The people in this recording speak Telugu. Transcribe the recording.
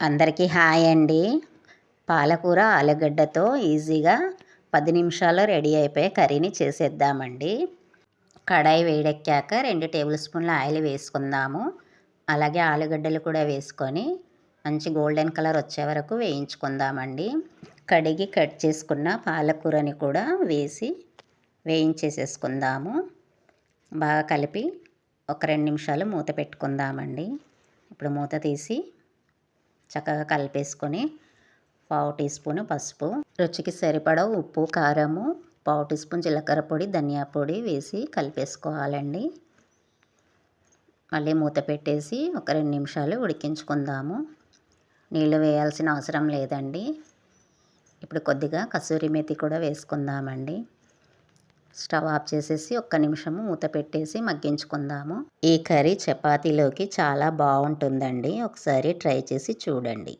అందరికీ హాయ్ అండి. పాలకూర ఆలుగడ్డతో ఈజీగా 10 నిమిషాల్లో రెడీ అయిపోయే కర్రీని చేసేద్దామండి. కడాయి వేడెక్కాక 2 టేబుల్ స్పూన్ల ఆయిల్ వేసుకుందాము. అలాగే ఆలుగడ్డలు కూడా వేసుకొని మంచి గోల్డెన్ కలర్ వచ్చే వరకు వేయించుకుందామండి. కడిగి కట్ చేసుకున్న పాలకూరని కూడా వేసి వేయించేసేసుకుందాము. బాగా కలిపి ఒక 2 నిమిషాలు మూత పెట్టుకుందామండి. ఇప్పుడు మూత తీసి చక్కగా కలిపేసుకొని 1/2 టీ స్పూను పసుపు, రుచికి సరిపడా ఉప్పు, కారము, 1/2 టీ స్పూన్ జీలకర్ర పొడి, ధనియా పొడి వేసి కలిపేసుకోవాలండి. మళ్ళీ మూత పెట్టేసి ఒక 2 నిమిషాలు ఉడికించుకుందాము. నీళ్ళు వేయాల్సిన అవసరం లేదండి. ఇప్పుడు కొద్దిగా కసూరి మేతి కూడా వేసుకుందామండి. స్టవ్ ఆఫ్ చేసేసి ఒక్క నిమిషము మూత పెట్టేసి మగ్గించుకుందాము. ఈ కర్రీ చపాతీలోకి చాలా బాగుంటుందండి. ఒకసారి ట్రై చేసి చూడండి.